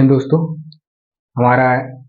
हिंद दोस्तों। हमारा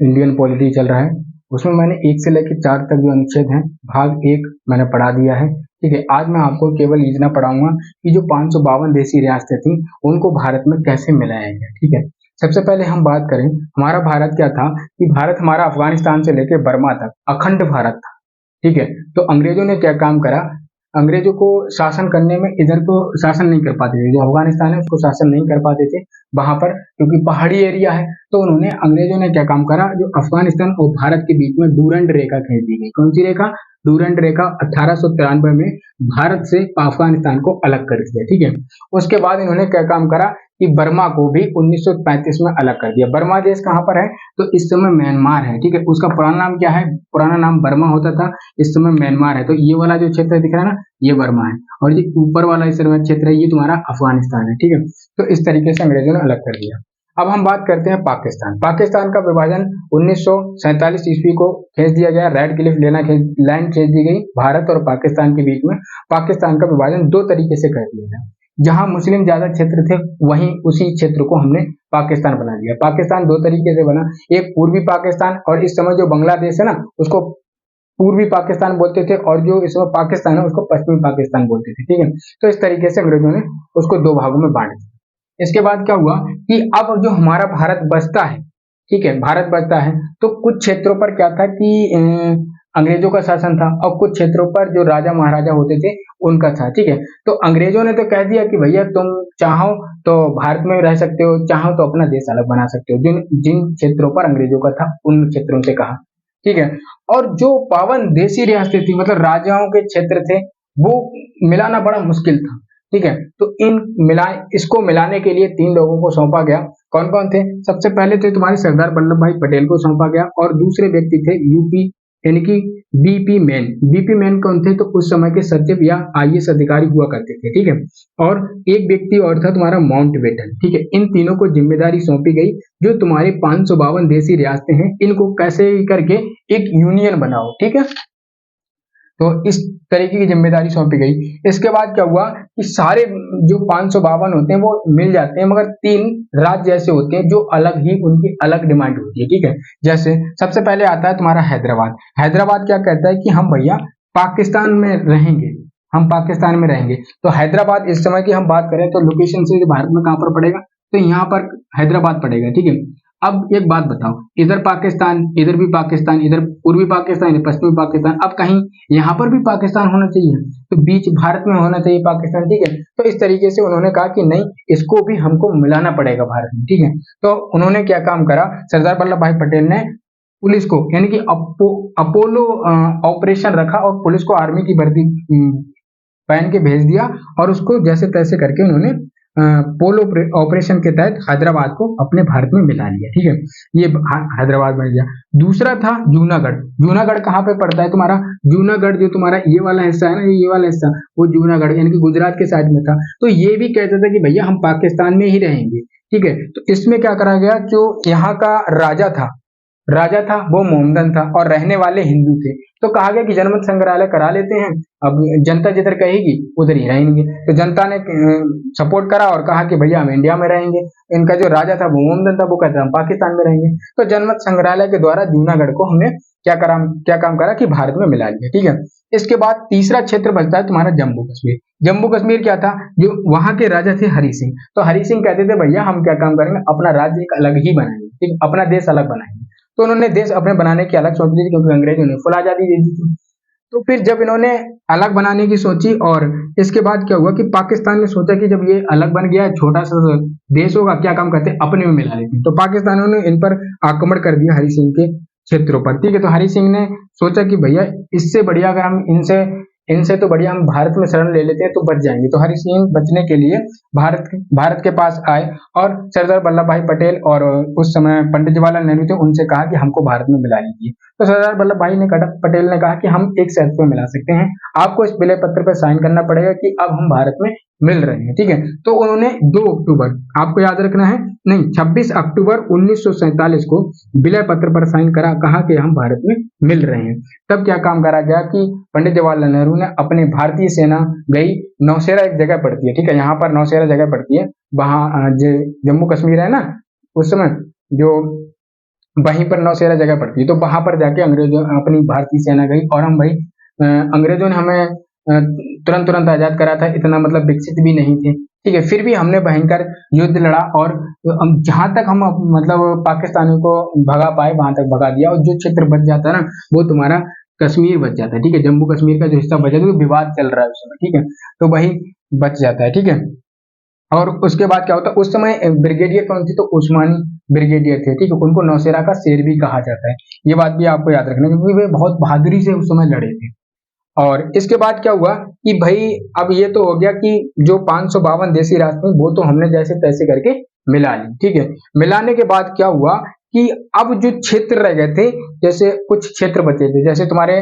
Indian polity चल रहा है, उसमें मैंने 1 से लेकर 4 तक जो अनुच्छेद हैं भाग 1 मैंने पढ़ा दिया है। ठीक है, आज मैं आपको केवल इतना पढ़ाऊंगा कि जो 552 देशी रियासतें थी उनको भारत में कैसे मिलाया गया। ठीक है, सबसे पहले हम बात करें हमारा भारत क्या था कि भारत हमारा अफगानिस्तान से लेकर बर्मा तक अखंड भारत था। ठीक है, तो अंग्रेजों ने क्या काम करा, अंग्रेजों को शासन करने में इधर को शासन नहीं कर पाते थे, जो अफगानिस्तान है उसको शासन नहीं कर पाते थे वहां पर, क्योंकि पहाड़ी एरिया है। तो उन्होंने अंग्रेजों ने क्या काम करा, जो अफगानिस्तान और भारत के बीच में डूरंड रेखा खींच दी गई। कौन सी रेखा? डूरंड रेखा। 1893 में भारत से अफगानिस्तान को अलग कर दिया। ठीक है, उसके बाद इन्होंने क्या काम करा कि बर्मा को भी 1935 में अलग कर दिया। बर्मा देश कहाँ पर है? तो इस समय म्यांमार है। ठीक है, उसका पुराना नाम क्या है? पुराना नाम बर्मा होता था, इस समय म्यांमार है। तो ये वाला जो क्षेत्र दिख रहा है ना, ये बर्मा है, और ये ऊपर वाला इस समय क्षेत्र है, ये तुम्हारा अफगानिस्तान है। ठीक है, तो इस तरीके से अंग्रेजों ने अलग कर दिया। अब हम बात करते हैं पाकिस्तान। पाकिस्तान का विभाजन 1947 ईस्वी को खींच दिया गया। रेड क्लिफ लाइन खींच दी गई भारत और पाकिस्तान के बीच में। पाकिस्तान का विभाजन 2 तरीके से कर दिया गया। जहां मुस्लिम ज्यादा क्षेत्र थे वहीं उसी क्षेत्र को हमने पाकिस्तान बना दिया। पाकिस्तान 2 तरीके से बना, एक पूर्वी पाकिस्तान, और इस समय जो बांग्लादेश है ना उसको पूर्वी पाकिस्तान बोलते थे, और जो इस समय पाकिस्तान है उसको पश्चिमी पाकिस्तान बोलते थे। ठीक है, तो इस तरीके से अंग्रेजों ने उसको 2 भागों में बांट दिया। इसके बाद क्या हुआ कि अब जो हमारा भारत बचता है, ठीक है, भारत बचता है, तो कुछ क्षेत्रों पर क्या था कि अंग्रेजों का शासन था, और कुछ क्षेत्रों पर जो राजा महाराजा होते थे उनका था। ठीक है, तो अंग्रेजों ने तो कह दिया कि भैया तुम चाहो तो भारत में रह सकते हो, चाहो तो अपना देश अलग बना सकते हो। जिन जिन क्षेत्रों पर अंग्रेजों का था उन क्षेत्रों से कहा। ठीक है, और जो 52 देशी रियासतें थी, मतलब राजाओं के क्षेत्र थे, वो मिलाना बड़ा मुश्किल था। ठीक है, तो इसको मिलाने के लिए 3 लोगों को सौंपा गया। कौन कौन थे? सबसे पहले थे तुम्हारे सरदार वल्लभ भाई पटेल को सौंपा गया, और दूसरे व्यक्ति थे यूपी यानी कि बीपी मैन। बीपी मैन कौन थे? तो उस समय के सचिव या आईएएस अधिकारी हुआ करते थे। ठीक है, और एक व्यक्ति और था तुम्हारा माउंटबेटन। ठीक है, इन तीनों को जिम्मेदारी सौंपी गई, जो तुम्हारी 552 देशी रियासतें हैं इनको कैसे करके एक यूनियन बनाओ। ठीक है, तो इस तरीके की जिम्मेदारी सौंपी गई। इसके बाद क्या हुआ कि सारे जो 552 होते हैं वो मिल जाते हैं, मगर 3 राज्य ऐसे होते हैं जो अलग ही, उनकी अलग डिमांड होती है। ठीक है, जैसे सबसे पहले आता है तुम्हारा हैदराबाद। हैदराबाद क्या कहता है कि हम भैया पाकिस्तान में रहेंगे, हम पाकिस्तान में रहेंगे। तो हैदराबाद इस समय की हम बात करें तो लोकेशन से भारत में कहां पर पड़ेगा? तो यहाँ पर हैदराबाद पड़ेगा। ठीक है, अब एक बात बताओ, इधर पाकिस्तान, इधर भी पाकिस्तान, इधर पूर्वी पाकिस्तान, इधर पश्चिमी पाकिस्तान, अब कहीं यहाँ पर भी पाकिस्तान होना चाहिए, तो बीच भारत में होना चाहिए पाकिस्तान। ठीक है, तो इस तरीके से उन्होंने कहा कि नहीं, इसको भी हमको मिलाना पड़ेगा भारत में। ठीक है, तो उन्होंने क्या काम करा, सरदार वल्लभ भाई पटेल ने पुलिस को यानी कि अपोलो ऑपरेशन रखा, और पुलिस को आर्मी की वर्दी पहन के भेज दिया, और उसको जैसे तैसे करके उन्होंने पोलो ऑपरेशन के तहत हैदराबाद को अपने भारत में मिला लिया। ठीक है, ये हैदराबाद बन गया। दूसरा था जूनागढ़। जूनागढ़ कहाँ पे पड़ता है तुम्हारा? जूनागढ़ जो तुम्हारा ये वाला हिस्सा है ना, ये वाला हिस्सा, वो जूनागढ़ यानी कि गुजरात के साइड में था। तो ये भी कहता था कि भैया हम पाकिस्तान में ही रहेंगे। ठीक है, तो इसमें क्या करा गया, जो यहाँ का राजा था वो मोहम्मदन था, और रहने वाले हिंदू थे। तो कहा गया कि जनमत संग्रहालय करा लेते हैं, अब जनता जिधर कहेगी उधर ही रहेंगे। तो जनता ने सपोर्ट करा और कहा कि भैया हम इंडिया में रहेंगे। इनका जो राजा था वो मोहम्मदन था, वो कहता हम पाकिस्तान में रहेंगे। तो जनमत संग्रहालय के द्वारा जूनागढ़ को हमने क्या काम करा कि भारत में मिला लिया। ठीक है, इसके बाद तीसरा क्षेत्र बचता है तुम्हारा जम्मू कश्मीर। जम्मू कश्मीर क्या था, जो वहां के राजा थे हरि सिंह। तो हरि सिंह कहते थे भैया हम क्या काम करेंगे, अपना राज्य एक अलग ही बनाएंगे, ठीक, अपना देश अलग बनाएंगे। तो उन्होंने देश अपने बनाने की अलग सोच ली थी, क्योंकि अंग्रेजों ने फुल आजादी दे दी थी। तो फिर जब इन्होंने अलग बनाने की सोची, और इसके बाद क्या हुआ कि पाकिस्तान ने सोचा कि जब ये अलग बन गया, छोटा सा देश होगा, क्या काम करते अपने में मिला लेते। तो पाकिस्तानियों ने इन पर आक्रमण कर दिया हरि सिंह के क्षेत्रों पर। ठीक है, तो हरि सिंह ने सोचा कि भैया इससे बढ़िया अगर हम इनसे तो बढ़िया हम भारत में शरण ले लेते हैं तो बच जाएंगे। तो हरि सिंह बचने के लिए भारत के पास आए, और सरदार वल्लभ भाई पटेल और उस समय पंडित जवाहरलाल नेहरू थे, उनसे कहा कि हमको भारत में मिला लीजिए। तो सरदार वल्लभ भाई पटेल ने कहा कि हम एक शर्त पे मिला सकते हैं, आपको इस विलय पत्र पर साइन करना पड़ेगा कि अब हम भारत में मिल रहे हैं। ठीक है, तो उन्होंने 2 अक्टूबर, आपको याद रखना है, नहीं 26 अक्टूबर 1947 को विलय पत्र पर साइन करा, कहा कि हम भारत में मिल रहे हैं। तब क्या काम करा गया कि पंडित जवाहरलाल नेहरू ने अपने भारतीय सेना गई, नौशेरा एक जगह पड़ती है, ठीक है, यहाँ पर नौशेरा जगह पड़ती है, वहां जम्मू कश्मीर है ना उस समय, जो वहीं पर नौशेरा जगह पड़ती है, तो वहां पर जाके अंग्रेजों अपनी भारतीय सेना गई और हम भाई अंग्रेजों ने हमें तुरंत तुरंत आजाद करा था, इतना मतलब विकसित भी नहीं थे, ठीक है, फिर भी हमने भयंकर युद्ध लड़ा और जहां तक हम मतलब पाकिस्तानियों को भगा पाए वहां तक भगा दिया, और जो क्षेत्र बच जाता है ना वो तुम्हारा कश्मीर बच जाता है, ठीक है, जम्मू कश्मीर का जो हिस्सा बचा था, विवाद चल रहा है उस समय, ठीक है, तो वही बच जाता है, ठीक है। और उसके बाद क्या होता है, उस समय ब्रिगेडियर कौन थी, तो उस्मानी ब्रिगेडियर थे, ठीक है, उनको नौशेरा का शेर भी कहा जाता है, ये बात भी आपको याद रखना क्योंकि वे बहुत बहादुरी से उस समय लड़े थे। और इसके बाद क्या हुआ कि भाई अब ये तो हो गया कि जो 552 देसी राज थे वो तो हमने जैसे तैसे करके मिला ली, ठीक है, मिलाने के बाद क्या हुआ कि अब जो क्षेत्र रह गए थे, जैसे कुछ क्षेत्र बचे थे, जैसे तुम्हारे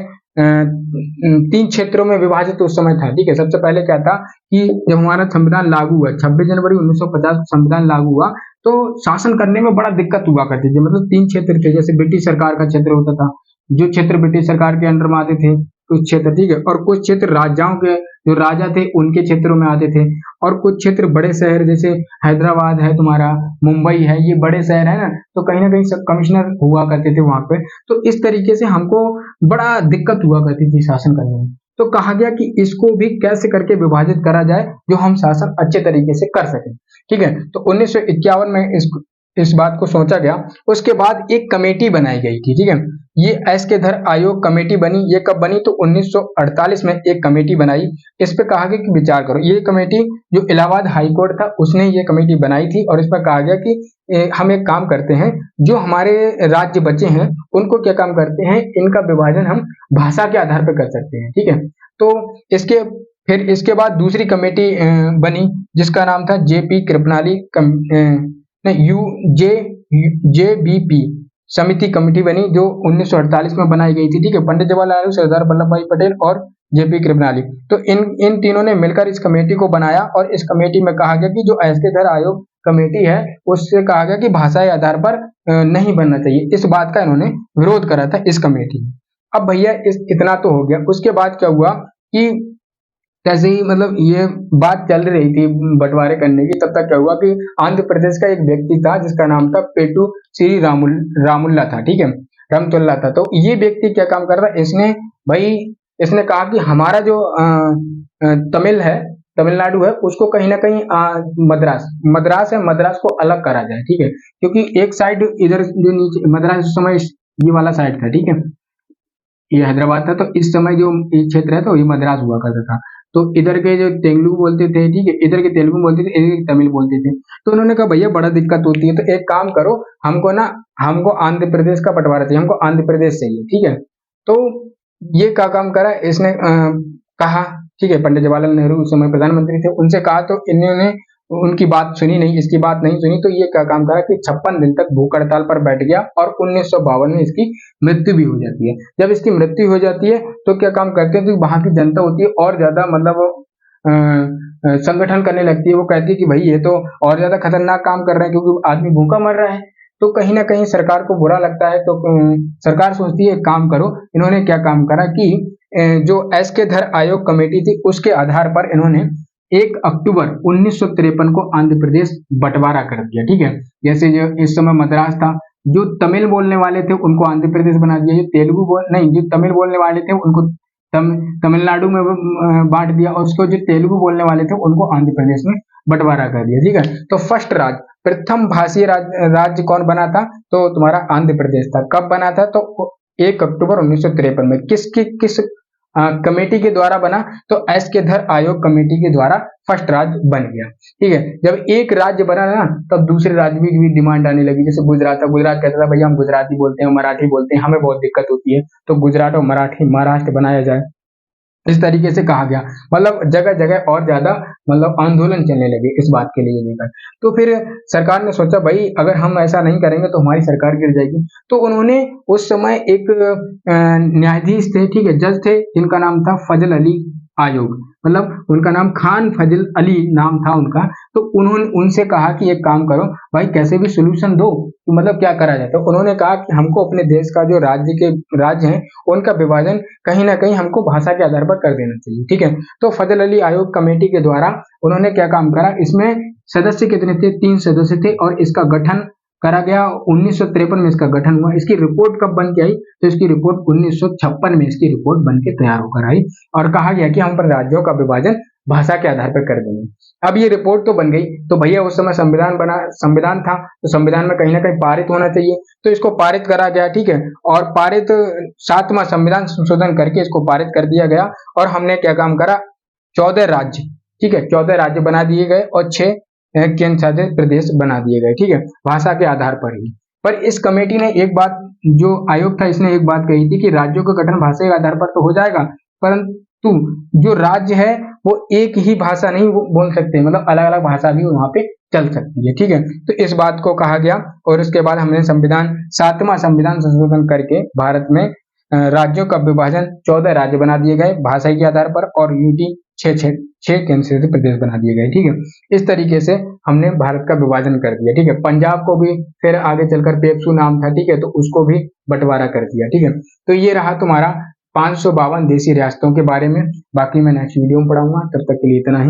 3 क्षेत्रों में विभाजित उस समय था, ठीक है। सबसे पहले क्या था कि जब हमारा संविधान लागू हुआ 26 जनवरी 1950 संविधान लागू हुआ, तो शासन करने में बड़ा दिक्कत हुआ करती थी, मतलब 3 क्षेत्र थे, जैसे ब्रिटिश सरकार का क्षेत्र होता था, जो क्षेत्र ब्रिटिश सरकार के अंडर में आते थे कुछ क्षेत्र, ठीक है, और कुछ क्षेत्र राजाओं के जो राजा थे उनके क्षेत्रों में आते थे, और कुछ क्षेत्र बड़े शहर जैसे हैदराबाद है तुम्हारा, मुंबई है, ये बड़े शहर है ना, तो कहीं ना कहीं सब कमिश्नर हुआ करते थे वहां पे, तो इस तरीके से हमको बड़ा दिक्कत हुआ करती थी शासन करने में, तो कहा गया कि इसको भी कैसे करके विभाजित करा जाए जो हम शासन अच्छे तरीके से कर सकें, ठीक है, तो 1951 में इस बात को सोचा गया। उसके बाद एक कमेटी बनाई गई थी, ठीक है, ये एस के धर आयोग कमेटी बनी, ये कब बनी, तो 1948 में एक कमेटी बनाई, इस पे कहा गया कि विचार करो, ये कमेटी जो इलाहाबाद हाई कोर्ट था उसने ये कमेटी बनाई थी, और इस पर कहा गया कि हम एक काम करते हैं, जो हमारे राज्य बचे हैं उनको क्या काम करते हैं, इनका विभाजन हम भाषा के आधार पर कर सकते हैं, ठीक है, तो इसके फिर इसके बाद दूसरी कमेटी बनी जिसका नाम था JP Kripalani U J J B P समिति कमेटी बनी, जो 1948 में बनाई गई थी, ठीक है, पंडित जवाहरलाल नेहरू, सरदार वल्लभ भाई पटेल और जेपी कृपलानी, तो इन तीनों ने मिलकर इस कमेटी को बनाया, और इस कमेटी में कहा गया कि जो एस के धर आयोग कमेटी है उससे कहा गया कि भाषाई आधार पर नहीं बनना चाहिए, इस बात का इन्होंने विरोध करा था इस कमेटी में। अब भैया इतना तो हो गया, उसके बाद क्या हुआ कि जैसे ही मतलब ये बात चल रही थी बंटवारे करने की, तब तक क्या हुआ कि आंध्र प्रदेश का एक व्यक्ति था जिसका नाम था पेटू श्री रामुल्ला था, ठीक है, रामतुल्ला था, तो ये व्यक्ति क्या काम कर रहा, इसने कहा कि हमारा जो तमिल है, तमिलनाडु है, उसको कहीं ना कहीं मद्रास है, मद्रास को अलग करा जाए, ठीक है, क्योंकि एक साइड इधर जो नीचे मद्रास उस समय ये वाला साइड था, ठीक है, ये हैदराबाद था, तो इस समय जो ये क्षेत्र है तो ये मद्रास हुआ करता था, तो इधर के जो तेलुगु बोलते थे, ठीक है, इधर के तेलुगु बोलते थे, इधर के तमिल बोलते थे, तो उन्होंने कहा भैया बड़ा दिक्कत होती है, तो एक काम करो, हमको आंध्र प्रदेश का बंटवारा चाहिए, हमको आंध्र प्रदेश चाहिए, ठीक है, तो ये क्या काम करा इसने कहा, ठीक है, पंडित जवाहरलाल नेहरू उस समय प्रधानमंत्री थे, उनसे कहा, तो इन्होंने उनकी बात सुनी नहीं, इसकी बात नहीं सुनी, तो ये क्या काम करा कि 56 दिन तक भूख हड़ताल पर बैठ गया, और 1952 में इसकी मृत्यु भी हो जाती है। जब इसकी मृत्यु हो जाती है तो क्या काम करते हैं, तो वहां की जनता होती है और ज्यादा मतलब संगठन करने लगती है, वो कहती है कि भाई ये तो और ज्यादा खतरनाक काम कर रहे हैं क्योंकि आदमी भूखा मर रहा है, तो कहीं ना कहीं सरकार को बुरा लगता है, तो सरकार सोचती है एक काम करो, इन्होंने क्या काम करा कि जो एस के धर आयोग कमेटी थी उसके आधार पर इन्होंने 1 अक्टूबर 1953 को आंध्र प्रदेश बंटवारा कर दिया, ठीक है, जैसे जो इस समय मद्रास था, जो तमिल बोलने वाले थे उनको आंध्र प्रदेश बना दिया, जो तमिल बोलने वाले थे उनको तमिलनाडु में बांट दिया, और उसको जो तेलुगु बोलने वाले थे उनको आंध्र प्रदेश में बंटवारा कर दिया, ठीक है, तो फर्स्ट प्रथम भाषीय राज्य कौन बना था, तो तुम्हारा आंध्र प्रदेश था, कब बना था, तो 1 अक्टूबर 1953 में, किस कमेटी के द्वारा बना, तो एस के धर आयोग कमेटी के द्वारा फर्स्ट राज्य बन गया, ठीक है, जब एक राज्य बना ना तब दूसरे राज्य में भी डिमांड आने लगी, जैसे गुजरात कहता था भैया हम गुजराती बोलते हैं, मराठी बोलते हैं, हमें बहुत दिक्कत होती है, तो गुजरात और महाराष्ट्र बनाया जाए, इस तरीके से कहा गया, मतलब जगह जगह और ज्यादा मतलब आंदोलन चलने लगे इस बात के लिए लेकर, तो फिर सरकार ने सोचा भाई अगर हम ऐसा नहीं करेंगे तो हमारी सरकार गिर जाएगी, तो उन्होंने उस समय एक न्यायाधीश थे, ठीक है, जज थे, जिनका नाम था फजल अली आयोग, मतलब उनका नाम खान फजल अली नाम था उनका, तो उन्होंने उनसे कहा कि एक काम करो भाई कैसे भी सोल्यूशन दो, तो मतलब क्या करा जाए, तो उन्होंने कहा कि हमको अपने देश का जो राज्य हैं उनका विभाजन कहीं ना कहीं हमको भाषा के आधार पर कर देना चाहिए, ठीक है, तो फजल अली आयोग कमेटी के द्वारा उन्होंने क्या काम करा, इसमें सदस्य कितने थे, 3 सदस्य थे, और इसका गठन करा गया, 1953 में इसका गठन हुआ। इसकी रिपोर्ट कब बन के आई, तो इसकी रिपोर्ट 1956 में इसकी रिपोर्ट बन के तैयार होकर आई और कहा गया कि हम पर राज्यों का विभाजन भाषा के आधार पर कर देंगे। अब ये रिपोर्ट तो बन गई, तो भैया उस समय संविधान था, तो संविधान में कहीं ना कहीं पारित होना चाहिए, तो इसको पारित करा गया, ठीक है। और पारित 7वां संविधान संशोधन करके इसको पारित कर दिया गया और हमने क्या काम करा, 14 राज्य, ठीक है, 14 राज्य बना दिए गए और 6 केंद्र शासित प्रदेश बना दिए गए, ठीक है, भाषा के आधार पर ही। पर इस कमेटी ने एक बात, जो आयोग था इसने एक बात कही थी कि राज्यों का गठन भाषा के आधार पर तो हो जाएगा, परंतु जो राज्य है वो एक ही भाषा नहीं बोल सकते, मतलब अलग अलग भाषा भी वहां पे चल सकती है, ठीक है। तो इस बात को कहा गया और उसके बाद हमने 7वां संविधान संशोधन करके भारत में राज्यों का विभाजन 14 राज्य बना दिए गए भाषा के आधार पर और यूटी 6 केंद्र शासित प्रदेश बना दिए गए, ठीक है। इस तरीके से हमने भारत का विभाजन कर दिया, ठीक है। पंजाब को भी फिर आगे चलकर पेप्सू नाम था, ठीक है, तो उसको भी बंटवारा कर दिया, ठीक है। तो ये रहा तुम्हारा 552 देशी रियासतों के बारे में। बाकी मैं नेक्स्ट वीडियो में पढ़ाऊंगा, तब तक के लिए इतना ही।